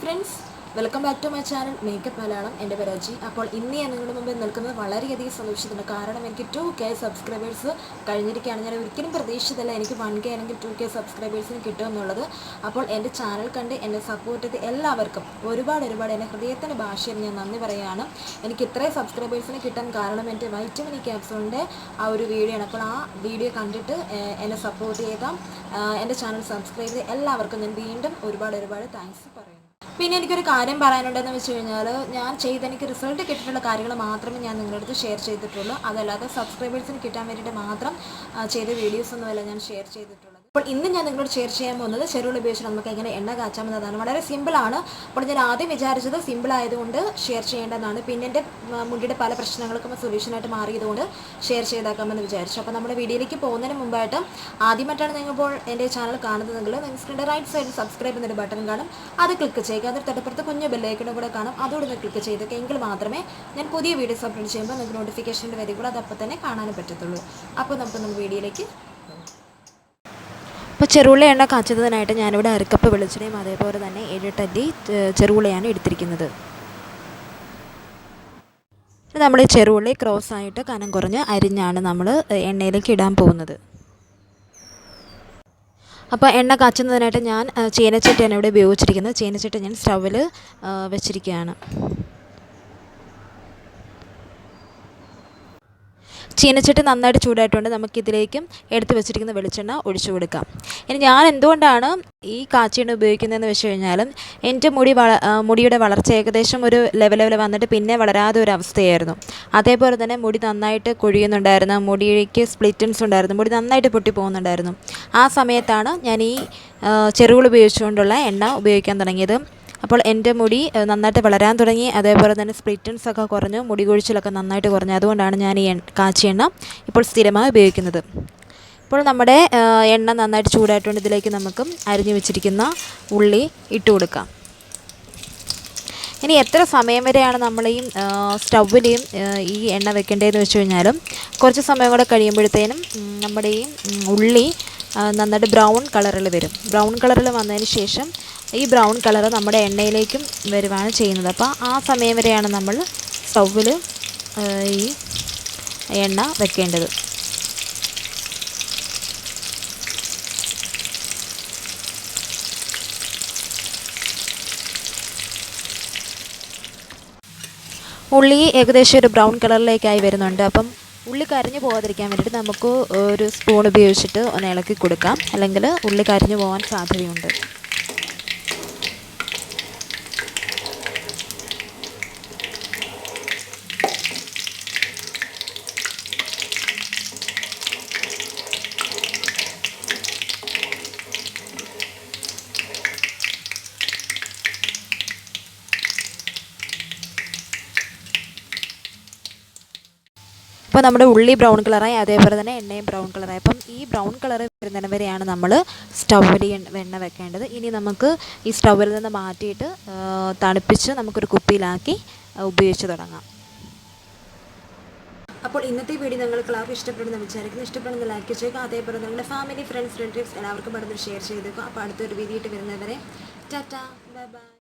Friends, welcome back to my channel makeup Malayalam. എൻ്റെ പേര് അജി. അപ്പോൾ ഇന്ന് ഞാൻ നിങ്ങളുടെ മുമ്പിൽ നിൽക്കുന്നത് വളരെയധികം സന്തോഷത്തിൻ്റെ കാരണം എനിക്ക് 2K സബ്സ്ക്രൈബേഴ്സ് കഴിഞ്ഞിരിക്കുകയാണ്. ഞാൻ ഒരിക്കലും പ്രതീക്ഷിച്ചില്ല എനിക്ക് 1K അല്ലെങ്കിൽ 2K സബ്സ്ക്രൈബേഴ്സിന് കിട്ടുമെന്നുള്ളത്. അപ്പോൾ എൻ്റെ ചാനൽ കണ്ട് എന്നെ സപ്പോർട്ട് ചെയ്ത് എല്ലാവർക്കും ഒരുപാട് എൻ്റെ ഹൃദയത്തിൻ്റെ ഭാഷയിൽ ഞാൻ നന്ദി പറയുകയാണ്. എനിക്ക് ഇത്രയും സബ്സ്ക്രൈബേഴ്സിന് കിട്ടാൻ കാരണം എൻ്റെ വൈറ്റമിൻ ക്യാപ്സൂളിൻ്റെ ആ ഒരു വീഡിയോ ആണ്. അപ്പോൾ ആ വീഡിയോ കണ്ടിട്ട് എന്നെ സപ്പോർട്ട് ചെയ്ത എൻ്റെ ചാനൽ സബ്സ്ക്രൈബ് ചെയ്ത് എല്ലാവർക്കും ഞാൻ വീണ്ടും ഒരുപാട് താങ്ക്സ് പറയുന്നു. പിന്നെ എനിക്കൊരു കാര്യം പറയാനുണ്ടെന്ന് വെച്ച് കഴിഞ്ഞാൽ, എനിക്ക് റിസൾട്ട് കിട്ടിയിട്ടുള്ള കാര്യങ്ങൾ മാത്രമേ ഞാൻ നിങ്ങളുടെ അടുത്ത് ഷെയർ ചെയ്തിട്ടുള്ളൂ. അതല്ലാതെ സബ്സ്ക്രൈബേഴ്സിന് കിട്ടാൻ വേണ്ടിയിട്ട് മാത്രം ചെയ്ത വീഡിയോസൊന്നുമല്ല ഞാൻ ഷെയർ ചെയ്തിട്ടുള്ളത്. അപ്പോൾ ഇന്ന് ഞാൻ നിങ്ങളോട് ഷെയർ ചെയ്യാൻ പോകുന്നത് ചെറുള്ളി ഉപയോഗിച്ച് നമുക്ക് എങ്ങനെ എണ്ണ കാച്ചാമെന്നതാണ്. വളരെ സിമ്പിളാണ്. അപ്പോൾ ഞാൻ ആദ്യം വിചാരിച്ചത് സിമ്പിൾ ആയതുകൊണ്ട് ഷെയർ ചെയ്യേണ്ടതാണ്. പിന്നെ എൻ്റെ മുടിയുടെ പല പ്രശ്നങ്ങൾക്കും സൊല്യൂഷനായിട്ട് മാറിയതുകൊണ്ട് ഷെയർ ചെയ്താക്കാമെന്ന് വിചാരിച്ചു. അപ്പോൾ നമ്മുടെ വീഡിയോയിലേക്ക് പോകുന്നതിന് മുമ്പായിട്ട് ആദ്യമായിട്ടാണ് നിങ്ങളിപ്പോൾ എൻ്റെ ചാനൽ കാണുന്നതെങ്കിൽ നിങ്ങൾ സ്ക്രീനിൻ്റെ റൈറ്റ് സൈഡിൽ സബ്സ്ക്രൈബ് എന്നൊരു ബട്ടൺ കാണും. അത് ക്ലിക്ക് ചെയ്യുക. അതിൽ തൊട്ടപ്പുറത്ത് കുഞ്ഞു ബെല്ലൈക്കണും കൂടെ കാണും. അതോടെ ക്ലിക്ക് ചെയ്തൊക്കെ എങ്കിൽ മാത്രമേ ഞാൻ പുതിയ വീഡിയോസ് അപ്ലോഡ് ചെയ്യുമ്പോൾ നിങ്ങൾക്ക് നോട്ടിഫിക്കേഷൻ്റെ വരികയുള്ളൂ. അതപ്പോൾ തന്നെ കാണാനും പറ്റത്തുള്ളൂ. അപ്പോൾ നമുക്ക് വീഡിയോയിലേക്ക്. അപ്പോൾ ചെറുള്ളി എണ്ണ കാച്ചുന്നതിനായിട്ട് ഞാനിവിടെ അരക്കപ്പ് വെളിച്ചെണ്ണയും അതേപോലെ തന്നെ 7-8 അല്ലി ചെറുള്ളിയാണ് എടുത്തിരിക്കുന്നത്. നമ്മൾ ഈ ചെറുള്ളി ക്രോസായിട്ട് കനം കുറഞ്ഞ് അരിഞ്ഞാണ് നമ്മൾ എണ്ണയിലേക്ക് ഇടാൻ പോകുന്നത്. അപ്പോൾ എണ്ണ കാച്ചുന്നതിനായിട്ട് ഞാൻ ചീനച്ചട്ടിയാണ് ഇവിടെ ഉപയോഗിച്ചിരിക്കുന്നത്. ചീനച്ചട്ടി ഞാൻ സ്റ്റൗവിൽ വെച്ചിരിക്കുകയാണ്. ചീനച്ചട്ടി നന്നായിട്ട് ചൂടായിട്ടുണ്ട്. നമുക്കിതിലേക്കും എടുത്ത് വെച്ചിരിക്കുന്ന വെളിച്ചെണ്ണ ഒഴിച്ചു കൊടുക്കാം. ഇനി ഞാൻ എന്തുകൊണ്ടാണ് ഈ കാച്ചിയെണ്ണ ഉപയോഗിക്കുന്നതെന്ന് വെച്ച് കഴിഞ്ഞാൽ, എൻ്റെ മുടിയുടെ വളർച്ച ഏകദേശം ഒരു ലെവൽ വന്നിട്ട് പിന്നെ വളരാതെ ഒരു അവസ്ഥയായിരുന്നു. അതേപോലെ തന്നെ മുടി നന്നായിട്ട് കൊഴിയുന്നുണ്ടായിരുന്നു, മുടിക്ക് സ്പ്ലിറ്റൻസ് ഉണ്ടായിരുന്നു, മുടി നന്നായിട്ട് പൊട്ടി പോകുന്നുണ്ടായിരുന്നു. ആ സമയത്താണ് ഞാൻ ഈ ചെറുകൾ ഉപയോഗിച്ചുകൊണ്ടുള്ള എണ്ണ ഉപയോഗിക്കാൻ തുടങ്ങിയത്. അപ്പോൾ എൻ്റെ മുടി നന്നായിട്ട് വളരാൻ തുടങ്ങി. അതേപോലെ തന്നെ സ്പ്ലിറ്റൻസ് ഒക്കെ കുറഞ്ഞു, മുടി കൊഴിച്ചിലൊക്കെ നന്നായിട്ട് കുറഞ്ഞു. അതുകൊണ്ടാണ് ഞാൻ ഈ കാച്ചിയെണ്ണ ഇപ്പോൾ സ്ഥിരമായി ഉപയോഗിക്കുന്നത്. ഇപ്പോൾ നമ്മുടെ എണ്ണ നന്നായിട്ട് ചൂടായിട്ടുണ്ട്. ഇതിലേക്ക് നമുക്ക് അരിഞ്ഞു വെച്ചിരിക്കുന്ന ഉള്ളി ഇട്ട് കൊടുക്കാം. ഇനി എത്ര സമയം വരെയാണ് നമ്മൾ ഈ സ്റ്റൗവിലെയും ഈ എണ്ണ വെക്കേണ്ടതെന്ന് വെച്ച് കഴിഞ്ഞാലും, കുറച്ച് സമയം കൂടെ കഴിയുമ്പോഴത്തേനും നമ്മുടെ ഈ ഉള്ളി നന്നായിട്ട് ബ്രൗൺ കളറിൽ വരും. ബ്രൗൺ കളറിൽ വന്നതിന് ശേഷം ഈ ബ്രൗൺ കളർ നമ്മുടെ എണ്ണയിലേക്കും വരുവാണ് ചെയ്യുന്നത്. അപ്പോൾ ആ സമയം വരെയാണ് നമ്മൾ സ്റ്റൗവിൽ ഈ എണ്ണ വെക്കേണ്ടത്. ഉള്ളി ഏകദേശം ഒരു ബ്രൗൺ കളറിലേക്കായി വരുന്നുണ്ട്. അപ്പം ഉള്ളി കരിഞ്ഞു പോകാതിരിക്കാൻ വേണ്ടിയിട്ട് നമുക്ക് ഒരു സ്പൂൺ ഉപയോഗിച്ചിട്ട് ഒന്ന് ഇളക്കി കൊടുക്കാം, അല്ലെങ്കിൽ ഉള്ളി കരിഞ്ഞു പോകാൻ സാധ്യതയുണ്ട്. അപ്പോൾ നമ്മുടെ ഉള്ളി ബ്രൗൺ കളറായി, അതേപോലെ തന്നെ എണ്ണയും ബ്രൗൺ കളറായി. അപ്പം ഈ ബ്രൗൺ കളർ വരുന്നതിന് വരെയാണ് നമ്മൾ സ്റ്റൗവിൽ എണ്ണ വെക്കേണ്ടത്. ഇനി നമുക്ക് ഈ സ്റ്റൗവിൽ നിന്ന് മാറ്റിയിട്ട് തണുപ്പിച്ച് നമുക്കൊരു കുപ്പിയിലാക്കി ഉപയോഗിച്ച് തുടങ്ങാം. അപ്പോൾ ഇന്നത്തെ വീഡിയോ നിങ്ങൾക്ക് എല്ലാവർക്കും ഇഷ്ടപ്പെടുന്ന വിചാരിക്കുന്നു. ഇഷ്ടപ്പെടുന്ന ലൈക്ക് ചെയ്യുക. അതേപോലെ നിങ്ങളുടെ ഫാമിലി, ഫ്രണ്ട്സ്, റിലേറ്റീവ്സ് എല്ലാവർക്കും പെട്ടെന്ന് ഷെയർ ചെയ്തേക്കുക. അപ്പോൾ അടുത്തൊരു വീഡിയോ ആയിട്ട് വരുന്നവരെ ടാറ്റാ, ബൈ ബൈ.